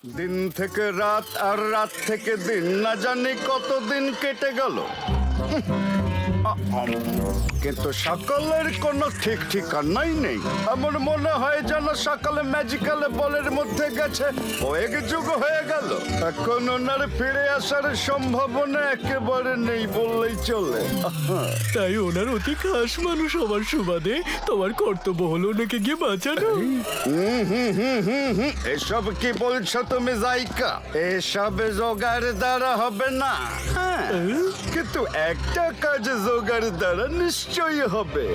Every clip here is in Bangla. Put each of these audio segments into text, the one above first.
দিন থেকে রাত আর রাত থেকে দিন, না জানি কতদিন কেটে গেল, কিন্তু সকালের কোনো ঠিক ঠিকানাই নেই। আমার মনে হয় যেন সকালে ম্যাজিক্যাল বলের মধ্যে গেছে, কয়েক যুগ হয়ে গেল। এখন ওনার ফিরে আসার সম্ভাবনা একেবারে নেই বললেই চলে। তাই ওনার অতি খাস মানুষ হওয়ার সুবাদে তোমার কর্তব্য হলো ওনাকে গিয়ে বাঁচানো। এসব কি বলছো তুমি জাইকা? এসব জোগাড় দ্বারা হবে না। হ্যাঁ, কিন্তু একটা কাজ জোগাড় দ্বারা নিশ্চয়ই হবে।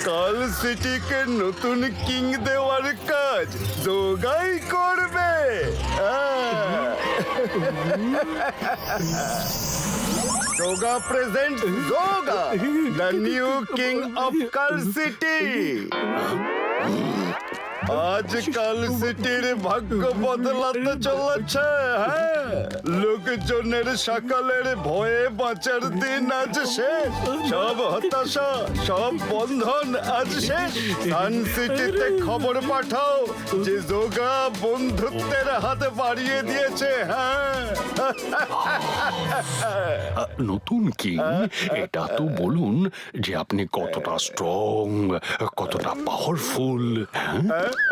কাল সিটিকে নতুন কিং দেওয়ার কাজ জোগাই করবে। Yoga present yoga, the new king of কাল সিটি। আজ কাল সিটির ভাগ্য বদলাতে চলেছে। হ্যাঁ, লোকজনের সকালের ভয়ে বাঁচার দিন আজ শেষ। সব হতাশা, সব বন্ধন আজ শেষ। সান সিটিতে খবর পাঠাও যে যোগা বন্ধুত্বের হাত বাড়িয়ে দিয়েছে। হ্যাঁ, নতুন কিং, এটা তো বলুন যে আপনি কতটা স্ট্রং, কতটা পাওয়ারফুল।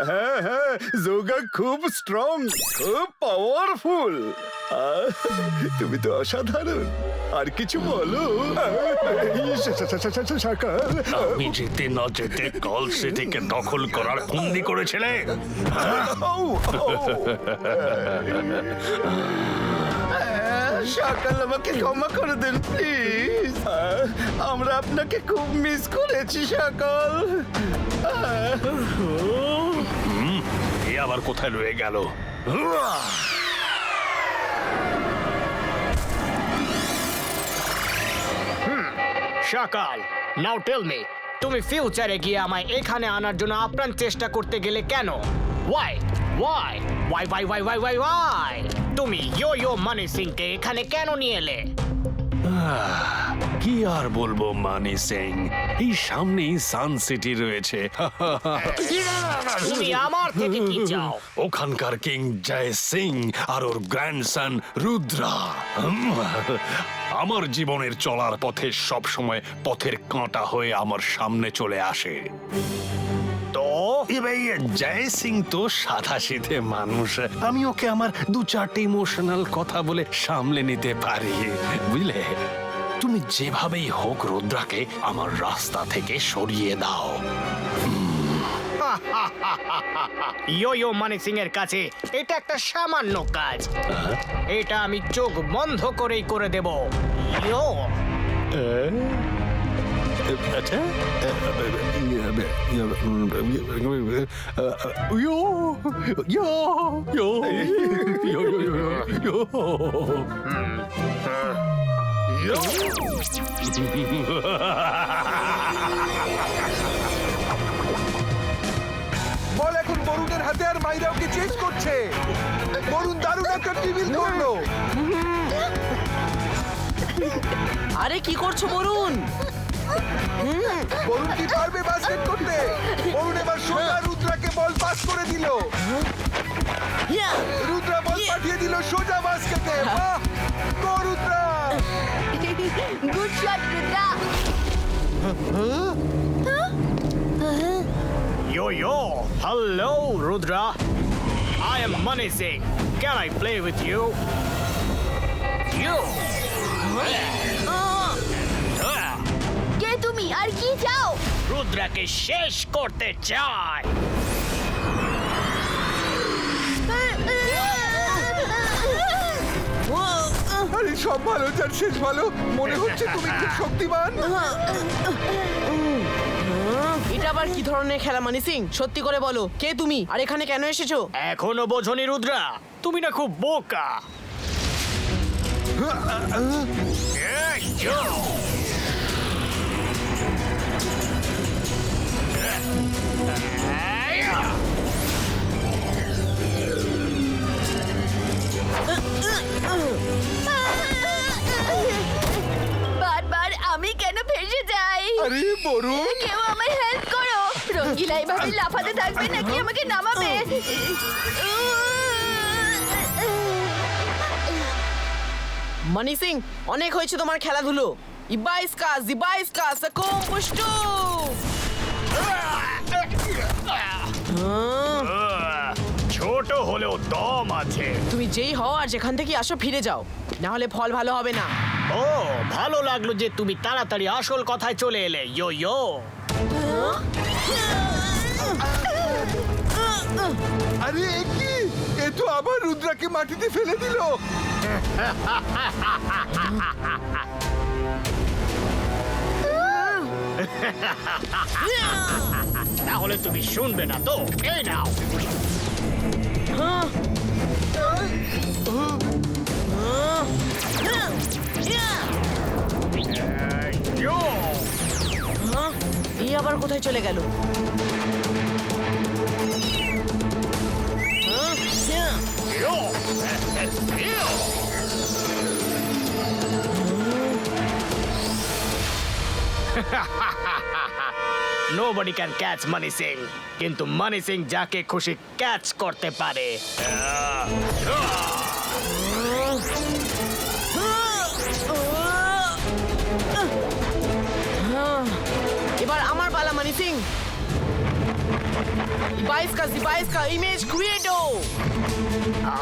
হ্যাঁ হ্যাঁ, যোগা খুব স্ট্রং, খুব পাওয়ারফুল। তুমি তো অসাধারণ। আর কিছু বলো। সকাল, আমি যেতে না যেতে কল সিটিকে দখল করার ফন্দি করেছিলে। সকাল, আমাকে ক্ষমা করে দিন প্লিজ। আমরা আপনাকে খুব মিস করেছি সকাল। এ আবার কোথায় রয়ে গেল? সকাল, নাও টেল মি, তুমি ফিউচারে গিয়ে আমায় এখানে আনার জন্য আপ্রাণ চেষ্টা করতে গেলে কেন? Why why why why why why why why তুমি ইয়ো ইয়ো মানি সিংকে এখানে কেন নিয়ে এলে? কি আর বলবো মানি সিং, এই সামনেই সান সিটি রয়েছে। তুমি আমার থেকে কি চাও? ওখানকার কিং জয় সিং আর ওর গ্র্যান্ডসন রুদ্রা আমার জীবনের চলার পথে সব সময় পথের কাঁটা হয়ে আমার সামনে চলে আসে। তো জয় সিং তো সাদাসিধে মানুষ, আমি ওকে আমার দু চারটে ইমোশনাল কথা বলে সামলে নিতে পারি, বুঝলে? তুমি যেভাবেই হোক রুদ্রাকে আমার রাস্তা থেকে সরিয়ে দাও। ইয়ো ইয়ো মানি সিং এর কাছে এটা একটা সামান্য কাজ। এটা আমি চোখ বন্ধ করেই করে দেব। ইয়ো আচ্ছা, বল এখন বরুণের হাতে আর মাইরা ওকে চেঞ্জ করছে। বরুণ দারুণ একটা টিবিল করলো। আরে কি করছো বরুণ? বরুণ কি পারবে বাস্কেট করতে? বরুণ এবার সোজা রুদ্রাকে বল পাস করে দিল। রুদ্রা বল পাঠিয়ে দিল সোজা বাস্কেটে। বাহ, go Rudra! Good shot Rudra. Yo yo! Hello, Rudra. I am Money Singh. Can I play with you? You. কে তুমি আর কি চাও? রুদ্রাকে শেষ করতে চাই। আরে সব ভালো যার শেষ ভালো। মনে হচ্ছে তুমি খুব শক্তিমান। এটা আবার কি ধরনের খেলা মানি সিং? সত্যি করে বলো, কে তুমি আর এখানে কেন এসেছো? এখনো বোঝনি রুদ্রা, তুমি না খুব বোকা। এই, yo! বারবার আমি কেন ফেসে যাই? আরে বরুণ, কেউ আমায় হেল্প করো। রঙ্গিলা এইভাবে লাফাতে থাকবে নাকি আমাকে নামাবে? মানি সিং, অনেক হয়েছে তোমার খেলাধুলো। ইবাইস্কা জিবাইস্কা সাকুম পুষ্টু। ছোট হলেও দম আছে। তুমি যেই হও আর যেখান থেকে আসো ফিরে যাও, না হলে ফল ভালো হবে না। ও ভালো লাগলো যে তুমি তাড়াতাড়ি আসল কথায় চলে এলে। ইয়ো ইয়ো। আরে এ কি? এ তো আবার রুদ্রাকে মাটিতে ফেলে দিল। তাহলে তুমি শুনবে না তো? এই নাও। ইয়ো। এই আবার কোথায় চলে গেল? ইয়ো। ইয়ো। Nobody can catch Money Singh, কিন্তু Money Singh যাকে খুশি ক্যাচ করতে পারে। এবার আমার পালা মানি সিং। ইবাইস্কা জিবাইস্কা ইমেজ ক্রিয়েটো।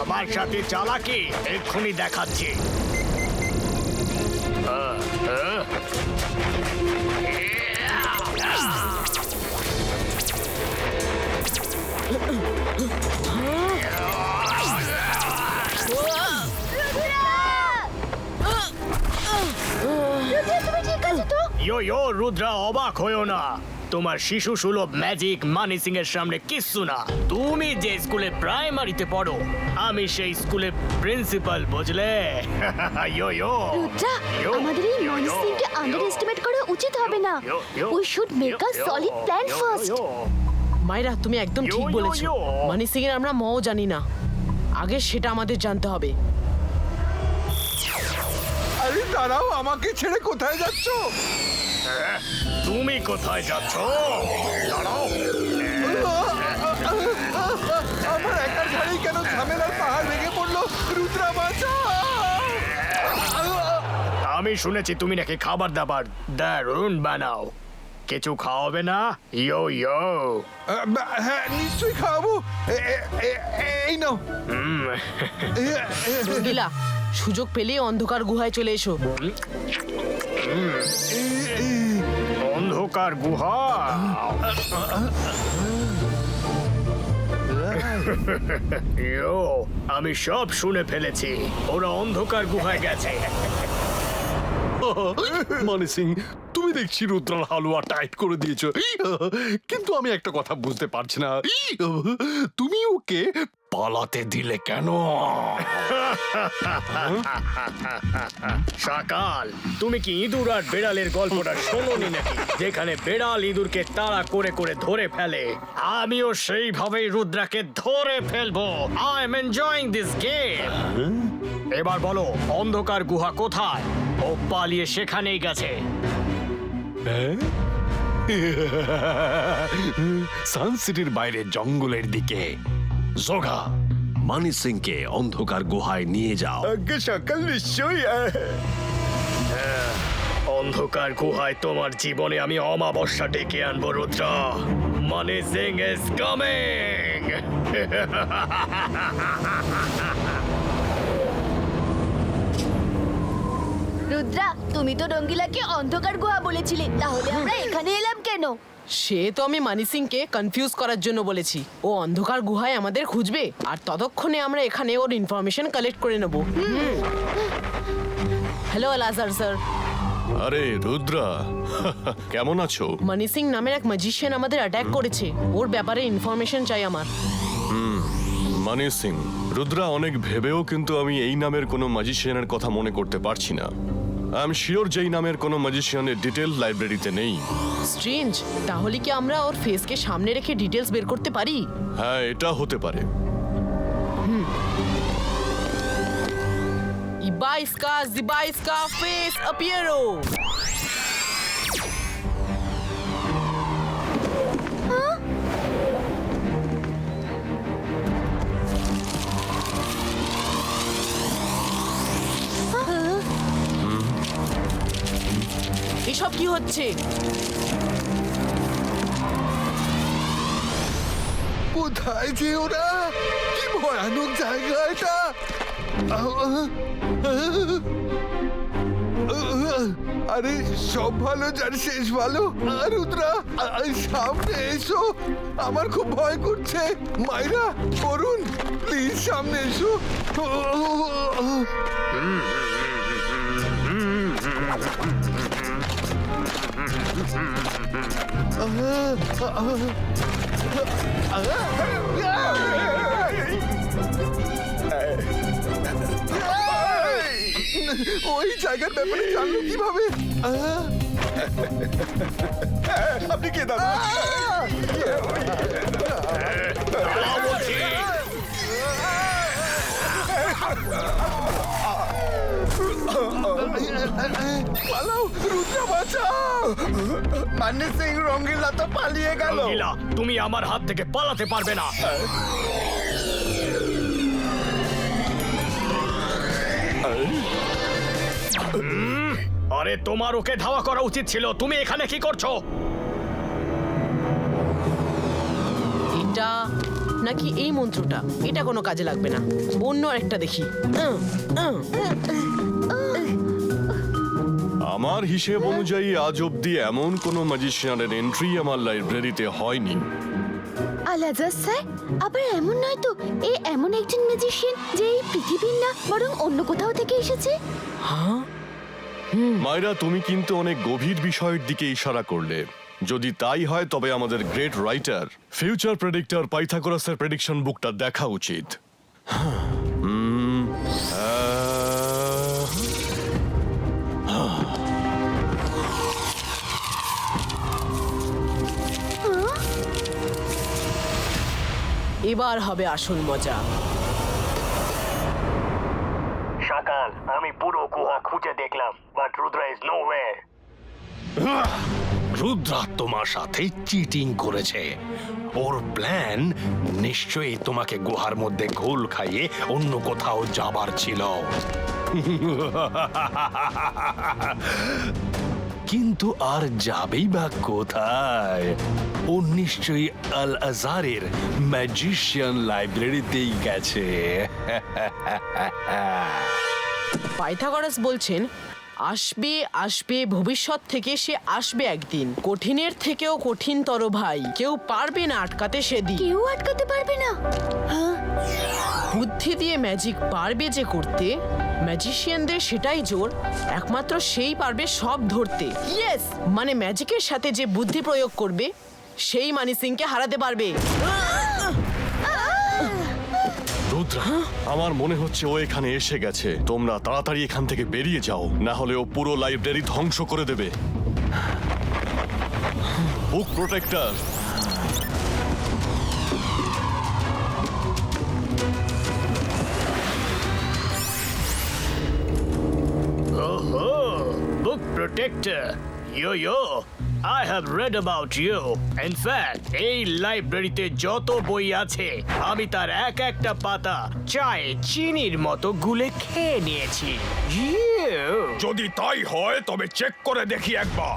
আমার সাথে চালাকি এক্ষুনি দেখাচ্ছি। তুমি ঠিক আছো তো? ইয়ো ইয়ো রুদ্রা, অবাক হয়েও না। তোমার শিশু সুলভ ম্যাজিক মানি সিং এর সামনে কিচ্ছু না। তুমি যে স্কুলে প্রাইমারিতে পড়ো, আমি সেই স্কুলের প্রিন্সিপাল, বুঝলে? ইয়ো ইয়ো। রুদ্রা, ইয়ো, আমাদের এই ইয়ো, মানি ইয়ো, সিংকে ইয়ো, আন্ডার এস্টিমেট করা উচিত হবে না। Yo, yo, we should make a yo, solid plan yo, first. Yo. Maira, তুমি একদম ইয়ো, ঠিক ইয়ো, বলেছো। ইয়ো। মানি সিং এর আমরা মও জানি না, আগে সেটা আমাদের জানতে হবে। আরে দাঁড়াও, আমাকে ছেড়ে কোথায় যাচ্ছ? তুমি কোথায় যাচ্ছ? দাঁড়াও। আমার একার ঘাড়েই কেন ঝামেলার পাহাড় ভেঙে পড়লো? রুদ্রা বাঁচাও! আমি শুনেছি তুমি নাকি খাবার দাবার দারুণ বানাও। কিছু খাওয়াবে না? ইয়ো ইয়ো। হ্যাঁ, নিশ্চয়ই খাওয়াবো। এই নাও। রঙ্গিলা, সুযোগ পেলেই অন্ধকার গুহায় চলে এসো। অন্ধকার গুহা। ইয়ো, আমি সব শুনে ফেলেছি। ওরা অন্ধকার গুহায় গেছে। মানি সিং, তুমি দেখছি রুদ্রার হালুয়া টাইট করে দিয়েছো, কিন্তু আমি একটা কথা বুঝতে পারছি না, তুমি ওকে পালাতে দিলে কেন? সকাল, তুমি কি ইঁদুর আর বেড়ালের গল্পটা শোনোনি নাকি? যেখানে বেড়াল ইঁদুরকে তাড়া করে করে ধরে ফেলে, আমিও সেইভাবেই রুদ্রাকে ধরে ফেলবো। I am enjoying this game. এবার বলো, অন্ধকার গুহা কোথায়? ও পালিয়ে সেখানেই গেছে। সানসিটির বাইরে জঙ্গলের দিকে। জোগা, মানি সিংকে অন্ধকার গুহায় নিয়ে যাও। আগে সকাল নিশ্চয়ই অন্ধকার গুহায় তোমার জীবনে আমি অমাবস্যা ডেকে আনবো রুদ্রা। মানি সিং ইজ কামিং। রুদ্রা, তুমি তো রঙ্গিলাকে অন্ধকার গুহা বলেছিলে, তাহলে আমরা এখানে এলাম কেন? সে তো আমি মানি সিংকে কনফিউজ করার জন্য বলেছি। ও অন্ধকার গুহায় আমাদের খুঁজবে, আর ততক্ষণে আমরা এখানে ওর ইনফরমেশন কালেক্ট করে নেব। Hello Alazar sir. আরে রুদ্রা, কেমন আছো? মানি সিং নামের এক ম্যাজিশিয়ান আমাদের অ্যাটাক করেছে, ওর ব্যাপারে ইনফরমেশন চাই আমার। মানি সিং, রুদ্রা, অনেক ভেবেও কিন্তু আমি এই নামের কোনো ম্যাজিশিয়ানের কথা মনে করতে পারছি না। আই এম শিওর যেই নামের কোনো ম্যাজিশিয়ানের ডিটেল লাইব্রেরিতে নেই। স্ট্রেঞ্জ, তাহলে কি আমরা ওর ফেসকে সামনে রেখে ডিটেলস বের করতে পারি? হ্যাঁ, এটা হতে পারে। ইবাইস্কা জিবাইস্কা ফেস আপিয়ারো। এসব কি হচ্ছে? কোথায় যে ওরা? কি ভয়ানক জায়গা এটা! আরে সব ভালো যার শেষ ভালো। রুদ্রা, সামনে এসো, আমার খুব ভয় করছে। মাইরা, অরুণ, প্লিজ সামনে এসো। ওই জায়গার ব্যাপারে জানলো কিভাবে? আপনি কে দাদা? পালাও, রুদ্রা বাঁচাও! মানি সিং রঙ্গিলা তো পালিয়ে গেল। রঙ্গিলা, তুমি আমার হাত থেকে পালাতে পারবে না। আরে তোমার ওকে ধাওয়া করা উচিত ছিল। তুমি এখানে কি করছো? এটা নাকি এই মন্ত্রটা? এটা কোনো কাজে লাগবে না। অন্য আরেকটা দেখি। আমার হিসেব অনুযায়ী আজ অব্দি এমন কোনো ম্যাজিশিয়ানের এন্ট্রি আমার লাইব্রেরিতে হয়নি। আলাদা স্যার, আবার এমন নয় তো এ এমন একজন ম্যাজিশিয়ান যে এই পৃথিবীর না বরং অন্য কোথাও থেকে এসেছে? হ্যাঁ, মাইরা, তুমি কিন্তু অনেক গভীর বিষয়ের দিকে ইশারা করলে। যদি তাই হয় তবে আমাদের গ্রেট রাইটার ফিউচার প্রেডিক্টর পাইথাগোরাসের প্রেডিকশন বুকটা দেখা উচিত। এবার হবে আসল মজা। সকাল, আমি পুরো গুহা খুঁজে দেখলাম, but Rudra is nowhere. Rudra তোমার সাথে চিটিং করেছে। ওর প্ল্যান নিশ্চয়ই তোমাকে গুহার মধ্যে ঘোল খাইয়ে অন্য কোথাও যাবার ছিল। কিন্তু আর যাবেই বা কোথায়? ও নিশ্চয়ই আল আজারের ম্যাজিশিয়ান লাইব্রেরিতেই গেছে। পাইথাগোরাস বলছেন আসবে আসবে, ভবিষ্যৎ থেকে সে আসবে একদিন। কঠিনের থেকেও কঠিনতর ভাই, কেউ পারবে না আটকাতে সেদিন। কেউ আটকাতে পারবে না? বুদ্ধি দিয়ে ম্যাজিক পারবে যে করতে, ম্যাজিশিয়ানদের সেটাই জোর, একমাত্র সেই পারবে সব ধরতে। ইয়েস, মানে ম্যাজিকের সাথে যে বুদ্ধি প্রয়োগ করবে সেই মানি সিংকে হারাতে পারবে। রুদ্রা, আমার মনে হচ্ছে ও এখানে এসে গেছে। তোমরা তাড়াতাড়ি এখান থেকে বেরিয়ে যাও, না হলে ও পুরো লাইব্রেরি ধ্বংস করে দেবে। বুক প্রোটেক্টর, ওহো, বুক protector. Yo, I have read about you. In fact, এই লাইব্রেরিতে যত বই আছে আমি তার এক একটা পাতা চায়ে চিনির মতো গুলে খেয়ে নিয়েছি। যদি তাই হয় তবে চেক করে দেখি একবার।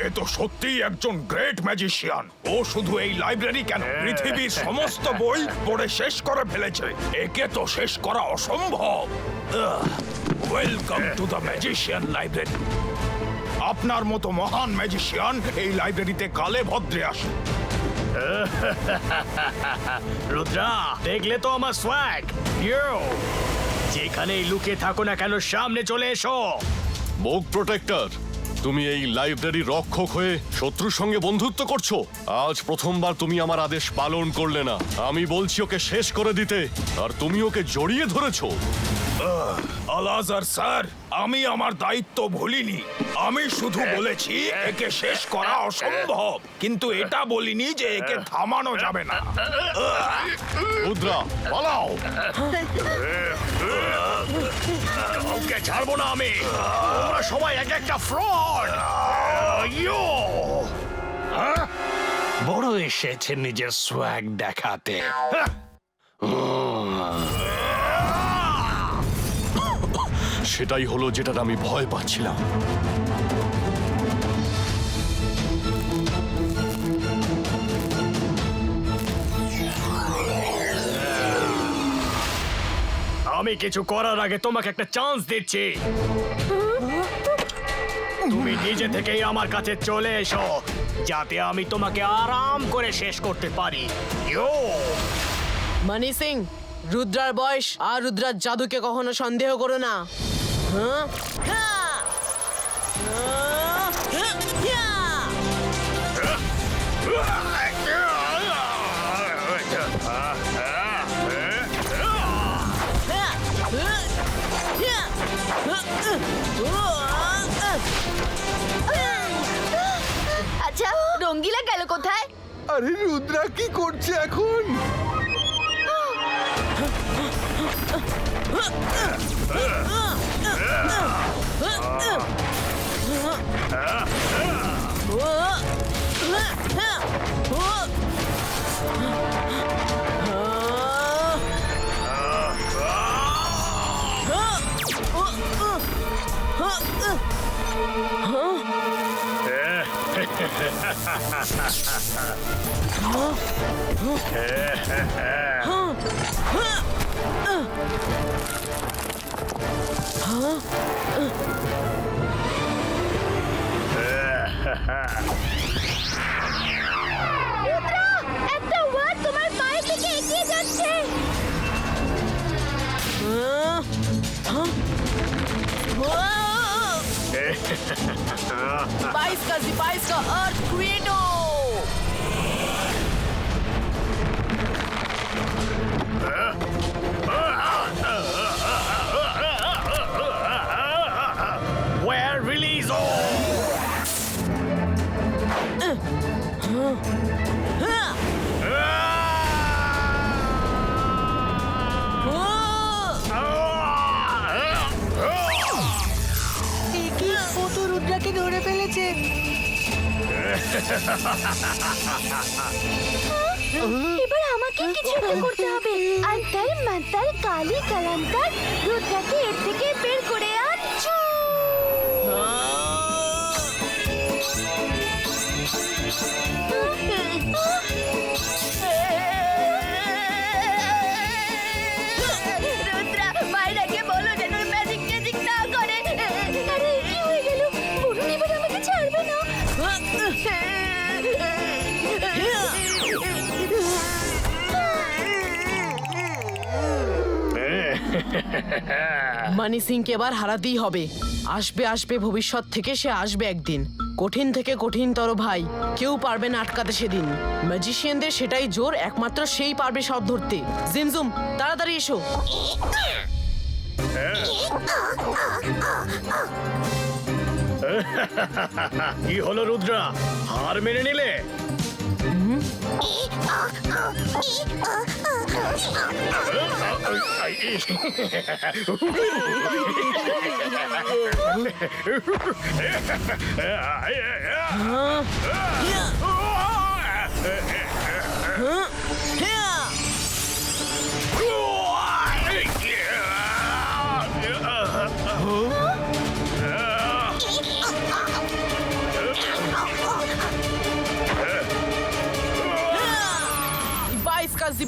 এ তো সত্যিই একজন গ্রেট ম্যাজিশিয়ান। ও শুধু এই লাইব্রেরি কেন, পৃথিবীর সমস্ত বই পড়ে শেষ করে ফেলেছে। একে তো শেষ করা অসম্ভব। Welcome to the magician library. আপনার মতো মহান ম্যাজিশিয়ান এই লাইব্রেরিতে কালে ভদ্রে আসে। রুদ্রা, দেখলে তো আমার সোয়াগ। যেখানেই লুকিয়ে থাকো না কেন, সামনে চলে এসো। বুক প্রোটেক্টর, তুমি এই লাইব্রেরি রক্ষক হয়ে শত্রুর সঙ্গে বন্ধুত্ব করছো। আজ প্রথমবার তুমি আমার আদেশ পালন করলে না। আমি বলছি ওকে শেষ করে দিতে, আর তুমি ওকে জড়িয়ে ধরেছো। আলাজার স্যার, আমি আমার দায়িত্ব ভুলিনি। আমি শুধু বলেছি একে শেষ করা অসম্ভব, কিন্তু এটা বলিনি যে একে থামানো যাবে না। রুদ্রা, পালাও। ওকে ছাড়বো না আমি। তোমরা সবাই এক একটা ফ্রড। বড় এসেছে নিজের সোয়াগ দেখাতে। সেটাই হলো যেটার আমি ভয় পাচ্ছিলাম। আমি কিছু করার আগে তোমাকে একটা চান্স দিচ্ছি। তুমি নিজে থেকেই আমার কাছে চলে এসো, যাতে আমি তোমাকে আরাম করে শেষ করতে পারি। ইয়ো! মানি সিং, রুদ্রার বয়স আর রুদ্রার জাদুকে কখনো সন্দেহ করো না। হ্যাঁ? হ্যাঁ! হ্যাঁ! হ্যাঁ! আচ্ছা, রঙ্গিলা গেল কোথায়? আরে রুদ্রা কি করছে এখন? একটা ওয়ার্ড তোমার পায়ে থেকে এগিয়ে যাচ্ছে। बाईस का अर्थ क्रिएटो। Where release ও তো রুদ্রাকে ধরে ফেলেছে। এবার আমাকে কিছু বের করতে হবে। আন্তর মন্তর কালী কলঙ্কার রুদ্রাকে এর থেকে বের করে আনছো। রুদ্রা, মাইরাকে বলো যেন ম্যাজিক ম্যাজিক না করে। আরে কি হয়ে গেল? বরুণ এবার আমাকে ছাড়বে না। মানি সিংকে এবার হারাতেই হবে। আসবে আসবে ভবিষ্যৎ থেকে সে আসবে একদিন। কঠিন থেকে কঠিনতর ভাই, কেউ পারবে না আটকাতে সেদিন। ম্যাজিশিয়ানদের সেটাই জোর, একমাত্র সেই পারবে সব ধরতে। জিমজুম, তাড়াতাড়ি এসো। কি হলো রুদ্রা, হার মেনে নিলে?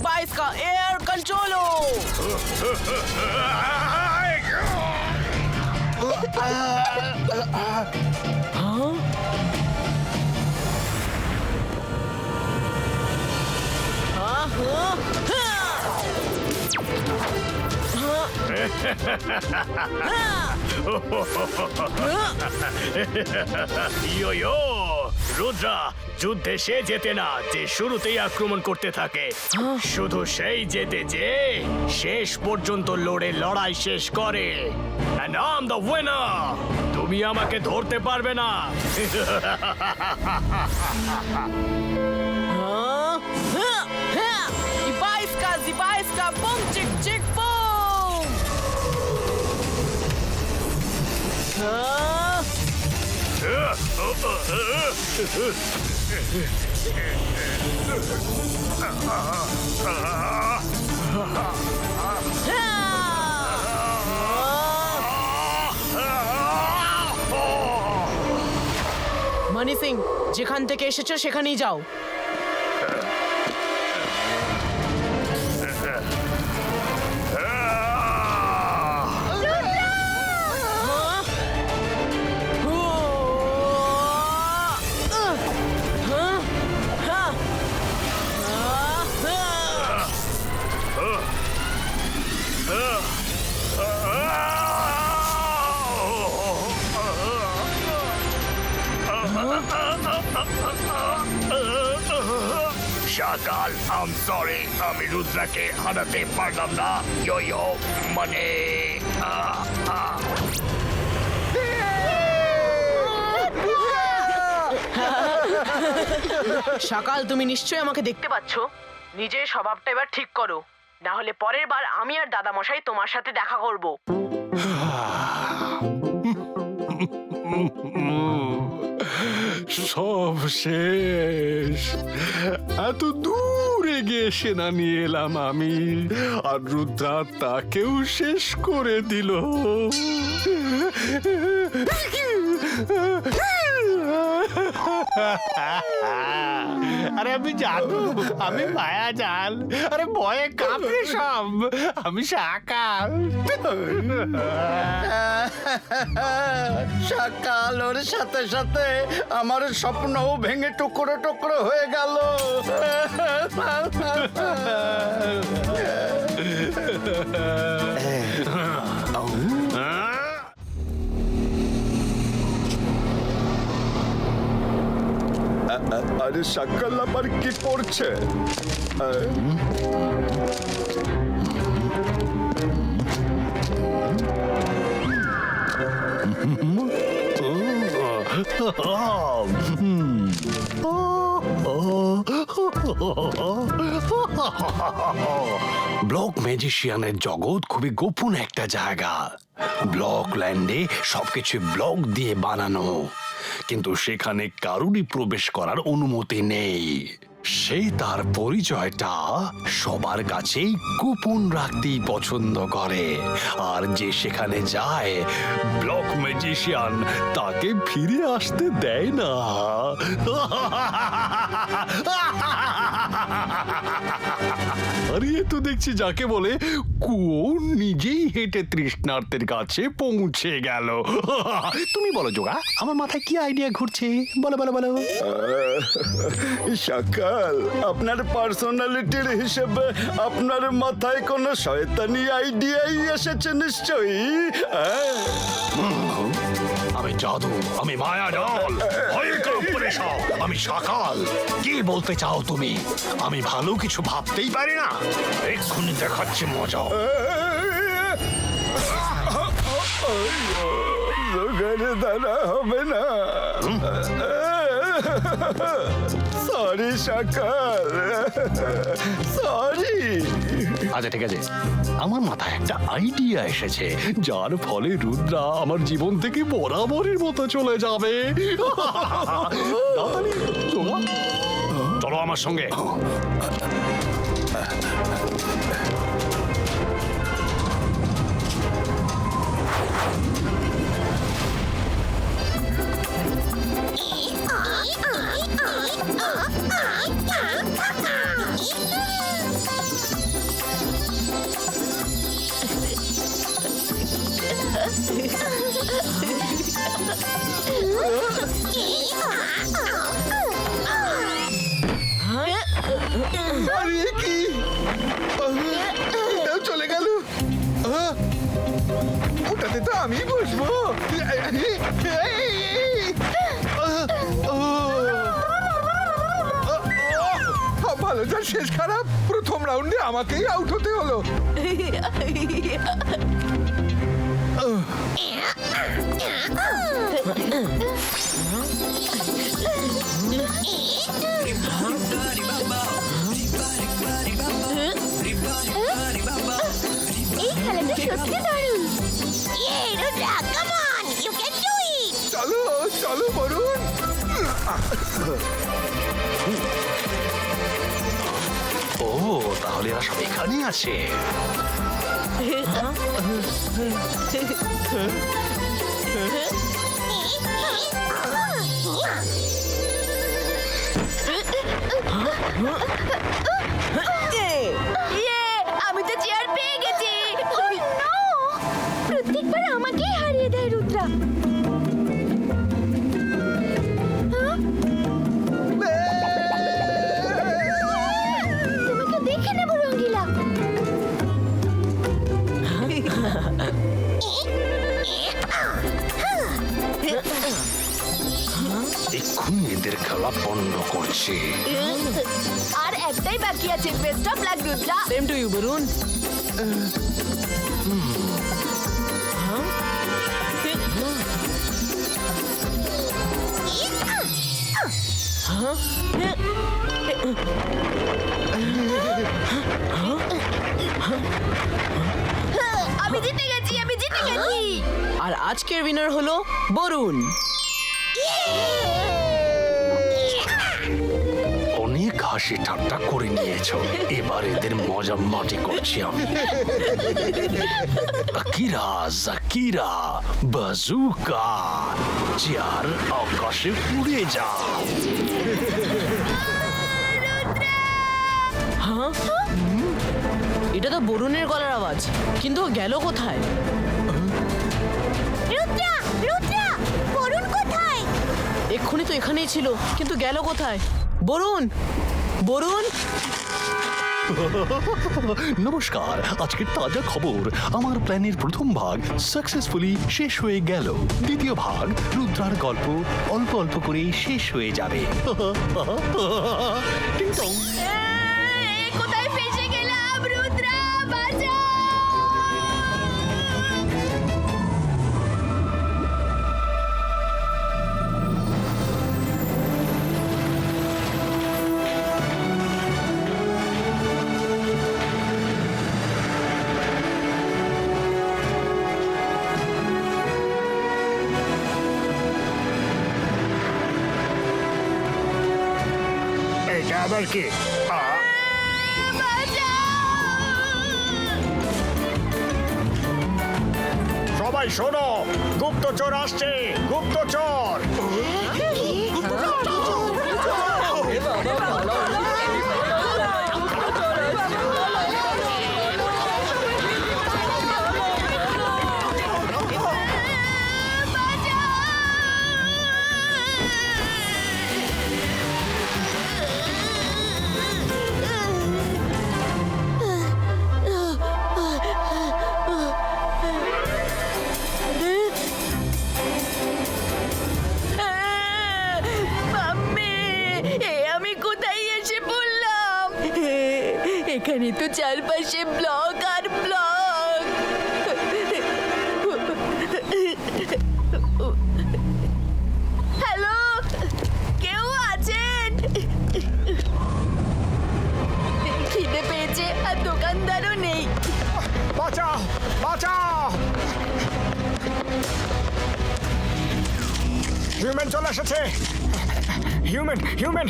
बाईस का एयर कंट्रोलो। ইয়ো রুদ্রা, যুদ্ধে সে জেতে না যে শুরুতেই আক্রমণ করতে থাকে, শুধু সেই জেতে যে শেষ পর্যন্ত লড়ে লড়াই শেষ করে। And I'm the winner! তুমি আমাকে ধরতে পারবে না। बाईस का बम चिक चिक बम। মানি সিং, যেখান থেকে এসেছো সেখানেই যাও। শাকাল, আই এম সরি, আমি রুদ্রাকে হারাতে পারলাম না। ইয়ো মানে সকাল, তুমি নিশ্চয়ই আমাকে দেখতে পাচ্ছ। নিজের স্বভাবটা এবার ঠিক করো, না হলে পরের বার আমি আর দাদা মশাই তোমার সাথে দেখা করব। সব শেষ। এত দূরে গিয়ে সেনা নিয়ে এলাম আমি, আর রুদ্রা তাকেও শেষ করে দিল। আরে আমি জানু, আমি মায়া জাল, আরে ভয়ে কাঁপে সব, আমি শাকাল। সকাল ওর সাথে সাথে আমার স্বপ্নও ভেঙে টুকরো টুকরো হয়ে গেল। আরে সকাল আবার কি পড়ছে? ব্লক ম্যাজিশিয়ানের জগৎ খুবই গোপন একটা জায়গা। ব্লক ল্যান্ডে সবকিছু ব্লক দিয়ে বানানো, কিন্তু সেখানে কারুরই প্রবেশ করার অনুমতি নেই। সে তার পরিচয়টা সবার কাছেই গোপন রাখতেই পছন্দ করে, আর যে সেখানে যায় ব্লক ম্যাজিশিয়ান তাকে ফিরে আসতে দেয় না। আরে এ তো দেখছি যাকে বলে কুয়ো নিজেই হেঁটে তৃষ্ণার্তের কাছে পৌঁছে গেল। তুমি বলো যোগা, আমার মাথায় কি আইডিয়া ঘুরছে? বলো বলো বলো। সকাল, আপনার পার্সোনালিটির হিসেবে আপনার মাথায় কোনো শয়তানি আইডিয়াই এসেছে নিশ্চয়ই। আমি জাদু, আমি মায়া জাল, আমি সকাল। কি বলতে চাও তুমি? আমি ভালো কিছু ভাবতেই পারি না? এক্ষুনি দেখাচ্ছি মজা। দাঁড়া হবে না। সরি সকাল, সরি। আচ্ছা ঠিক আছে, আমার মাথায় একটা আইডিয়া এসেছে, যার ফলে রুদ্রা আমার জীবন থেকে বরাবরের মতো চলে যাবে। চলো আমার সঙ্গে। আরে কি চলে গেল? ওটাতে তো আমি বসবো। ভালো, যার শেষ খারাপ। প্রথম রাউন্ডে আমাকেই আউট হতে হলো। এই খেলাটা সত্যি দারুণ। Rudra, come on, you can do it. চলো চলো বরুণ। ও, তাহলে এরা সব এখানেই আছে। ইয়ে, আমি তো চেয়ার পেয়ে গেছি। Oh no! প্রত্যেকবার আমাকেই হারিয়ে দেয় রুদ্রা। তোমাকে দেখে নেবো রঙ্গিলা। এক্ষুনি এদের খেলা বন্ধ করছে। আর একটাই বাকি আছে, best of luck Rudra. Same to you Varun. আমি জিতে গেছি, আমি জিতে গেছি। আর আজকের উইনার হলো বরুণ। অনেক হাসি ঠাট্টা করে নিয়েছো, এবার এদের মজা মাটি করছি আমি। আকিরা জাকিরা বাজুকা, চেয়ার আকাশে উড়ে যা। হ্যাঁ, এটা তো বরুণের গলার আওয়াজ, কিন্তু ও গেল কোথায়? রুদ্রা, রুদ্রা, বরুণ কোথায়? এক্ষুনি তো এখানেই ছিল, কিন্তু গেল কোথায়? বরুণ, বরুণ। নমস্কার, আজকের তাজা খবর। আমার প্ল্যানের প্রথম ভাগ সাকসেসফুলি শেষ হয়ে গেল। দ্বিতীয় ভাগ রুদ্রার গল্প অল্প অল্প করে শেষ হয়ে যাবে। টিং টং। কোথায় ফেসে গেলাম? রুদ্রা, বাঁচাও! এটা আবার কি? সবাই শোনো, গুপ্তচর আসছে, গুপ্তচর। এখানে তো চারপাশে ব্লক আর ব্লক। হ্যালো, কেউ আছেন? খিদে পেয়েছে আর দোকানদারও নেই। বাঁচাও, বাঁচাও! হিউম্যান চলে এসেছে।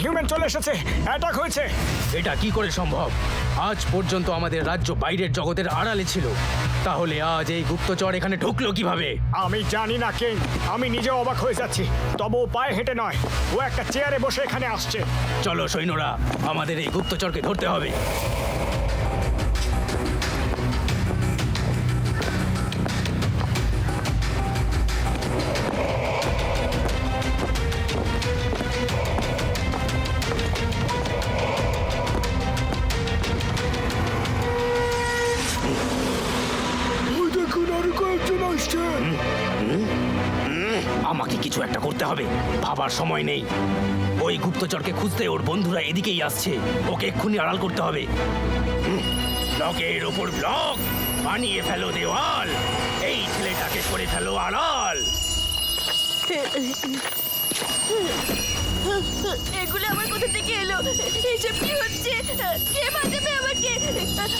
হিউম্যান চলে এসেছে। অ্যাটাক হয়েছে। এটা কি করে সম্ভব? আজ পর্যন্ত আমাদের রাজ্য বাইরের জগতের আড়ালে ছিল, তাহলে আজ এই গুপ্তচর এখানে ঢুকলো কিভাবে? আমি জানি না কিং, আমি নিজে অবাক হয়ে যাচ্ছি। তবে ও পায়ে হেঁটে নয়, ও একটা চেয়ারে বসে এখানে আসছে। চলো সৈন্যরা, আমাদের এই গুপ্তচরকে ধরতে হবে। আমাকে কিছু একটা করতে হবে, ভাবার সময় নেই। ওই গুপ্তচরকে খুঁজতে ওর বন্ধুরা এদিকেই আসছে, ওকে এক্ষুনি আড়াল করতে হবে। ব্লকের ওপর ব্লক বানিয়ে ফেলো দেওয়াল, এই ছেলেটাকে করে ফেলো আড়াল। এগুলো আমার কোথা থেকে এলো? এসব কি হচ্ছে? কে বাঁচাবে আমাকে?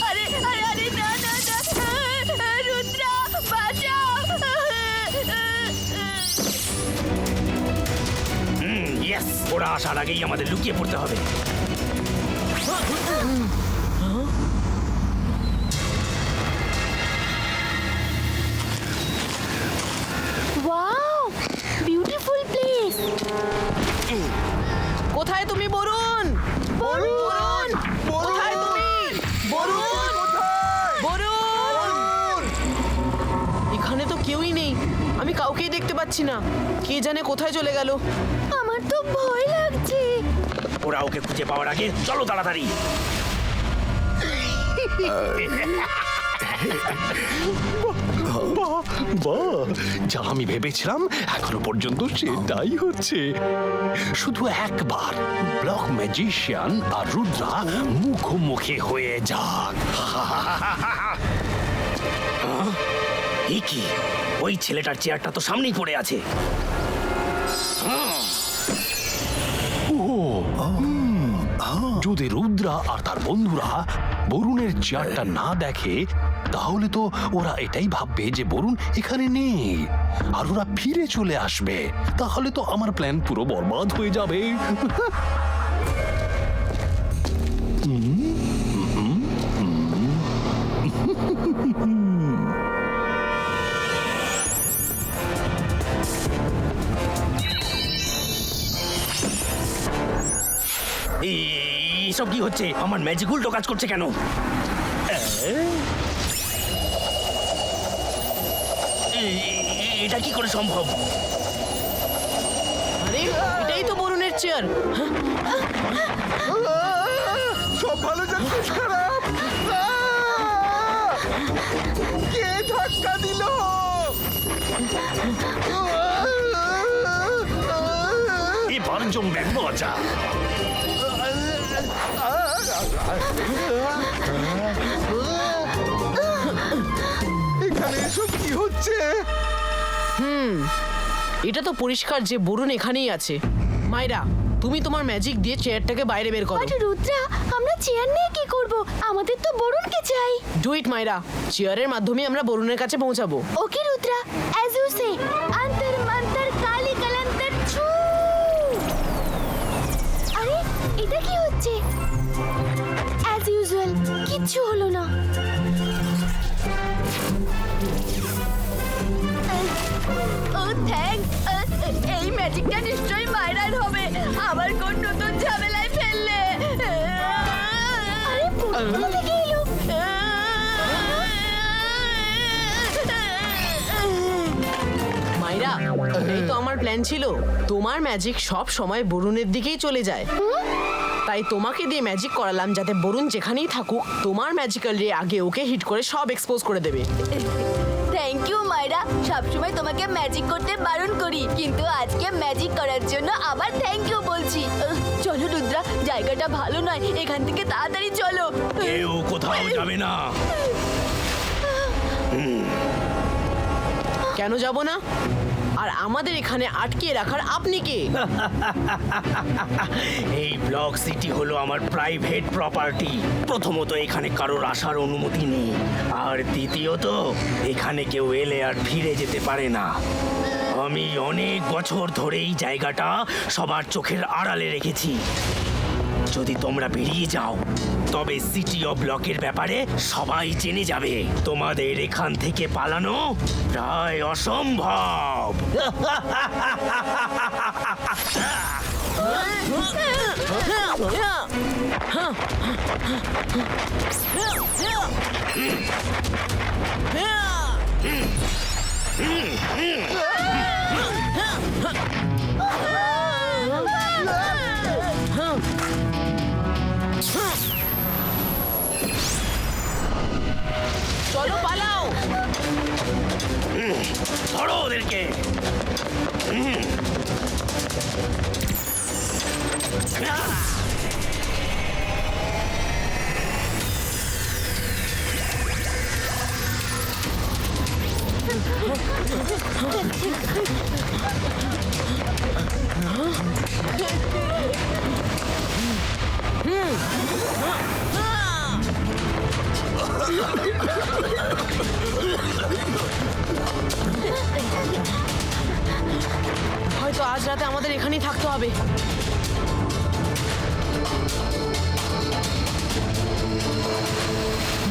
আরে আরে আরে, না না না, রুদ্রা বাঁচাও! ইয়েস, ওরা আসার আগেই আমাদের লুকিয়ে পড়তে হবে। Wow, beautiful place. কাউকেই দেখতে পাচ্ছি না, কে জানে কোথায় চলে গেল। আমার তো ভয় লাগছে। ওরা ওকে খুঁজে পাওয়ার আগে চলো তাড়াতাড়ি। বাহ, যা আমি ভেবেছিলাম এখনো পর্যন্ত সেটাই হচ্ছে। শুধু একবার ব্লক ম্যাজিশিয়ান আর রুদ্রা মুখোমুখি হয়ে যাক। এ কি, ওই ছেলেটার চেয়ারটা তো সামনেই পড়ে আছে। যদি রুদ্রা আর তার বন্ধুরা বরুণের চেয়ারটা না দেখে, তাহলে তো ওরা এটাই ভাববে যে বরুণ এখানে নেই আর ওরা ফিরে চলে আসবে। তাহলে তো আমার প্ল্যান পুরো বরবাদ হয়ে যাবে। এসব কি হচ্ছে? আমার ম্যাজিক উল্টো কাজ করছে কেন? এটা কি করে সম্ভব? আরে এটাই তো বরুণের চেয়ার। সব ভালো যার শেষ খারাপ। কে ধাক্কা দিল? এবার জমবে মজা। এখানে এসব কি হচ্ছে? এটা তো পরিষ্কার যে বরুণ এখানেই আছে। মাইরা, তুমি তোমার ম্যাজিক দিয়ে চেয়ারটাকে বাইরে বের করো। বাট রুদ্রা, আমরা চেয়ার নিয়ে কি করব? আমাদের তো বরুণকে চাই। ডু ইট মাইরা, চেয়ারের মাধ্যমে আমরা বরুণের কাছে পৌঁছাবো। ওকে রুদ্রা, অ্যাজ ইউ সে, অন্তর মন্তর কালি কলন্তর ছু। আরে এটা কি হচ্ছে? অ্যাজ ইউজুয়াল কিচ্ছু হলো না। ও থ্যাঙ্কস। এই ম্যাজিকটা নিশ্চয়ই মায়রার হবে। আবার কোন নতুন ঝামেলায় ফেললে। আরে কোথা থেকে এলো? মাইরা, এই তো আমার প্ল্যান ছিল। তোমার ম্যাজিক সব সময় বরুণের দিকেই চলে যায়, তাই তোমাকে দিয়ে ম্যাজিক করালাম যাতে বরুণ যেখানেই থাকুক তোমার ম্যাজিক্যাল রে আগে ওকে হিট করে সব এক্সপোজ করে দেবে। Thank you মায়রা। সবসময় তোমাকে ম্যাজিক করতে বারণ করি, কিন্তু আজকে ম্যাজিক করার জন্য আবার থ্যাংক ইউ বলছি। চলো রুদ্রা, জায়গাটা ভালো নয়, এখান থেকে তাড়াতাড়ি চলো। কেউ কোথাও যাবে না। কেন যাব না? আর আমাদের এখানে আটকে রাখার আপনি কে? এই ব্লক সিটি হলো আমার প্রাইভেট প্রপার্টি। প্রথমত এখানে কারোর আসার অনুমতি নেই, আর দ্বিতীয়ত এখানে কেউ এলে আর ফিরে যেতে পারে না। আমি অনেক বছর ধরে এই জায়গাটা সবার চোখের আড়ালে রেখেছি। যদি তোমরা বেরিয়ে যাও, তবে সিটি অফ ব্লকের ব্যাপারে সবাই জেনে যাবে। তোমাদের এখান থেকে পালানো প্রায় অসম্ভব। চলো পালাও। ধরো ওদেরকে। হয়তো আজ রাতে আমাদের এখানেই থাকতে হবে।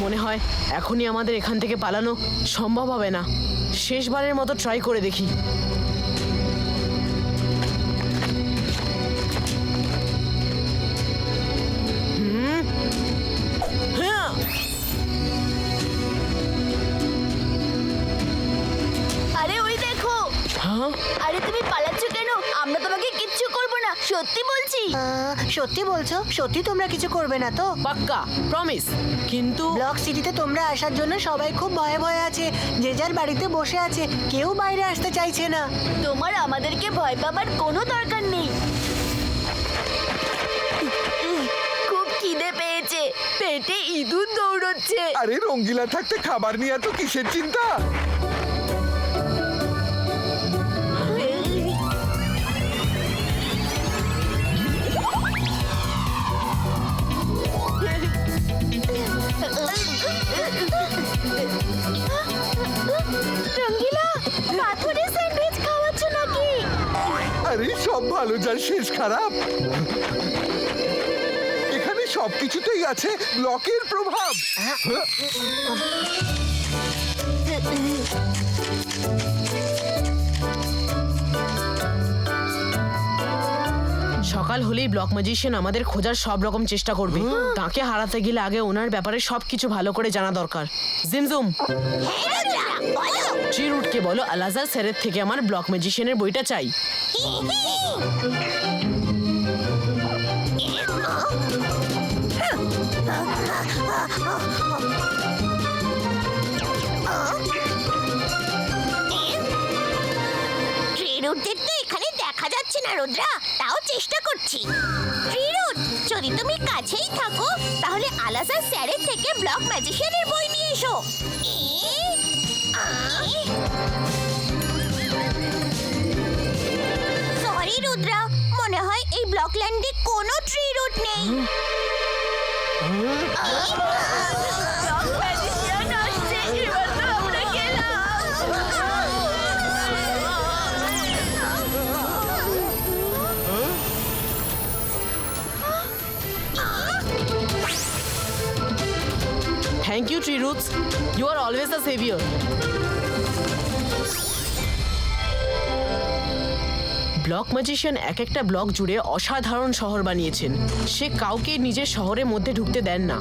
মনে হয় এখনই আমাদের এখান থেকে পালানো সম্ভব হবে না। শেষবারের মতো ট্রাই করে দেখি। আরে ওই দেখো, সত্যি বলছি। সত্যি বলছো? সত্যি তোমরা কিছু করবে না তো? পাক্কা প্রমিস। কিন্তু ব্লক সিটিতে তোমরা আসার জন্য সবাই খুব ভয়ে ভয়ে আছে, যে যার বাড়িতে বসে আছে, কেউ বাইরে আসতে চাইছে না। তোমার আমাদেরকে ভয় পাবার কোনো দরকার নেই। খুব খিদে পেয়েছে, পেটে ইঁদুর দৌড়চ্ছে। আরে রঙ্গিলা থাকতে খাবার নিয়ে এত কিসের চিন্তা? রঙ্গিলা, পাথরের স্যান্ডউইচ খাওয়াচ্ছ নাকি? আরে সব ভালো যার শেষ খারাপ। এখানে সবকিছুতেই আছে ব্লকের প্রভাব। সকাল হলেই ব্লক ম্যাজিশিয়ান আমাদের খোঁজার সব রকম চেষ্টা করবে। তাকে হারাতে গেলে আগে ওনার ব্যাপারে সবকিছু ভালো করে জানা দরকার। জিমজুম, চিরুটকে বলো আলাজার স্যারের থেকে আমার ব্লক ম্যাজিশিয়ানের বইটা চাই। ট্রিরুটদের তো এখানে দেখা যাচ্ছে না রুদ্রা, তাও চেষ্টা করছি। ট্রিরুট, যদি তুমি কাছেই থাকো তাহলে আলাজার স্যারের থেকে ব্লক ম্যাজিশিয়ানের বই নিয়ে এসো। সরি রুদ্রা, মনে হয় এই ব্লক ল্যান্ডে কোনো ট্রিরুট নেই। ব্লক ম্যাজিশিয়ান আসছে, এবার তো আমরা গেলাম। Thank you Treeroots, you are always a saviour. Block magician এক একটা ব্লক জুড়ে অসাধারণ শহর বানিয়েছেন। সে কাউকে নিজের শহরের মধ্যে ঢুকতে দেন না।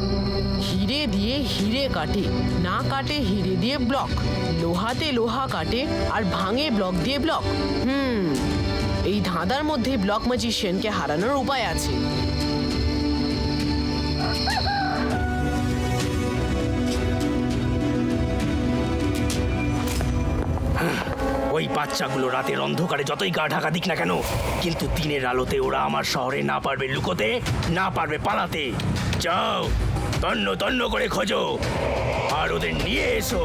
হিরে দিয়ে হিরে কাটে, না কাটে হিরে দিয়ে ব্লক, লোহাতে লোহা কাটে আর ভাঙে ব্লক দিয়ে ব্লক। এই ধাঁধার মধ্যে ব্লক ম্যাজিশিয়ানকে হারানোর উপায় আছে। ওই বাচ্চাগুলো রাতের অন্ধকারে যতই গা ঢাকা দিক না কেন, কিন্তু দিনের আলোতে ওরা আমার শহরে না পারবে লুকোতে, না পারবে পালাতে। যাও, তন্ন তন্ন করে খোঁজো আর ওদের নিয়ে এসো।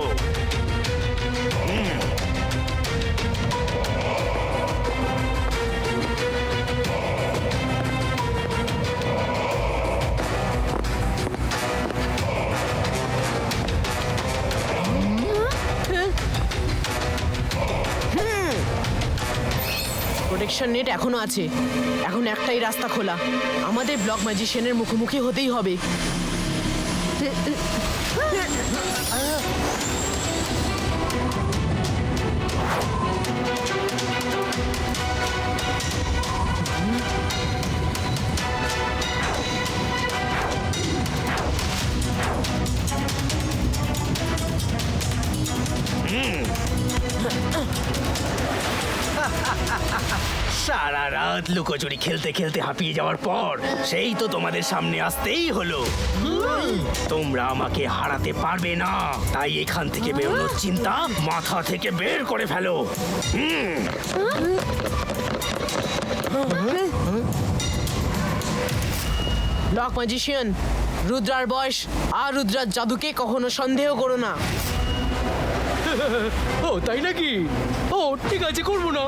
প্রোটেকশন নেট এখনো আছে। এখন একটাই রাস্তা খোলা, আমাদের ব্লক ম্যাজিশিয়ানের মুখোমুখি হতেই হবে। সারা রাত লুকোচুরি খেলতে খেলতে হাঁপিয়ে যাওয়ার পর সেই তো তোমাদের সামনে আসতেই হলো। তোমরা আমাকে হারাতে পারবে না, তাই এখান থেকে বেরোনোর চিন্তা মাথা থেকে বের করে ফেলো। ব্লক ম্যাজিশিয়ান, রুদ্রার বয়স আর রুদ্রার জাদুকে কখনো সন্দেহ করো না। ও তাই নাকি? ও ঠিক আছে, করবো না।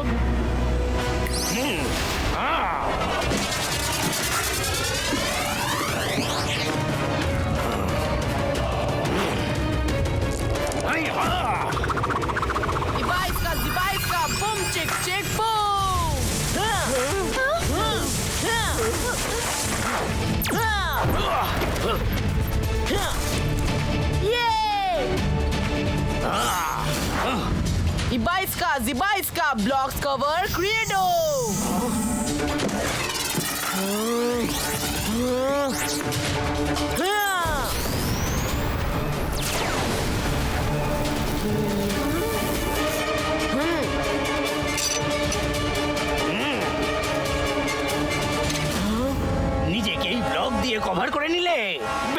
Boom, check, check, boom! Ibaiska, blocks cover, Credo!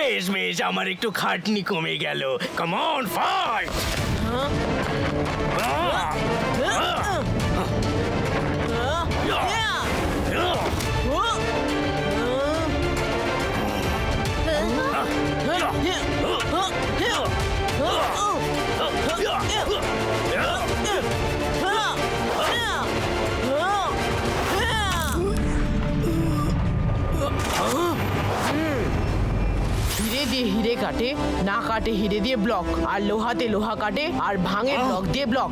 বেশ বেশ, আমার একটু খাটনি কমে গেল। Come on, fight! হিরে দিয়ে হিরে কাটে, না কাটে হিরে দিয়ে ব্লক, আর লোহাতে লোহা কাটে আর ভাঙে ব্লক দিয়ে ব্লক।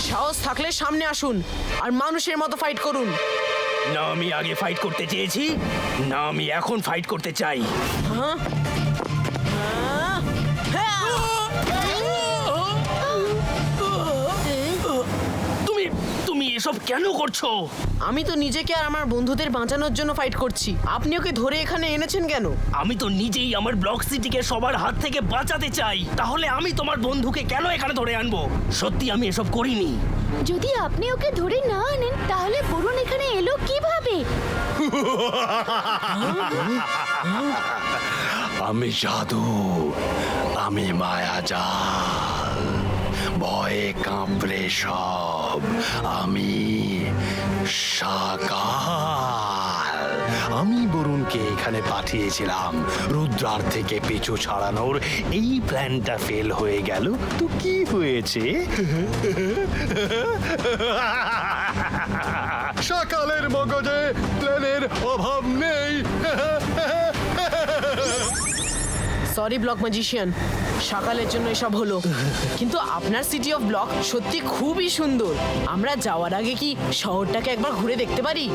সাহস থাকলে সামনে আসুন আর মানুষের মতো ফাইট করুন। না আমি আগে ফাইট করতে চেয়েছি, না আমি এখন ফাইট করতে চাই। তুমি তুমি এসব কেন করছো? আমি তো নিজেকে আর আমার বন্ধুদের বাঁচানোর জন্য ফাইট করছি। আপনি ওকে ধরে এখানে এনেছেন কেন? আমি তো নিজেই আমার ব্লক সিটিকে সবার হাত থেকে বাঁচাতে চাই। তাহলে আমি তোমার বন্ধুকে কেন এখানে ধরে আনবো? সত্যি আমি এসব করিনি। যদি আপনি ওকে ধরে না আনেন তাহলে বরুণ এখানে এলো কিভাবে? আমি জাদু, আমি মায়াজাল, ভয়ে কাঁপড়ে সব, আমি সাকাল। আমি বরুণকে এখানে পাঠিয়েছিলাম রুদ্রার থেকে পিছু ছাড়ানোর। এই প্ল্যানটা ফেল হয়ে গেল তো কি হয়েছে? সকালের মগজে প্ল্যানের অভাব নেই। সরি ব্লক ম্যাজিশিয়ান, সকালের জন্য এসব হলো। কিন্তু আপনার সিটি অফ ব্লক সত্যি খুবই সুন্দর। আমরা যাওয়ার আগে কি শহরটাকে একবার ঘুরে দেখতে পারি?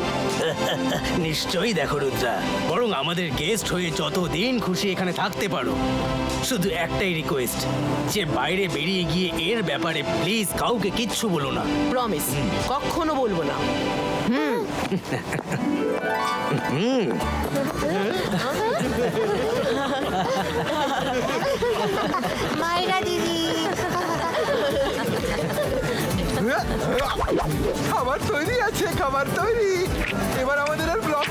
নিশ্চয়ই দেখো রুদ্রা, বরং আমাদের গেস্ট হয়ে যতদিন খুশি এখানে থাকতে পারো। শুধু একটাই রিকোয়েস্ট, যে বাইরে বেরিয়ে গিয়ে এর ব্যাপারে প্লিজ কাউকে কিচ্ছু বলো না। প্রমিস, কখনো বলবো না। মাইরা দিদি, খাবার তৈরি আছে, খাবার তৈরি। এবার আমাদের আর ব্লক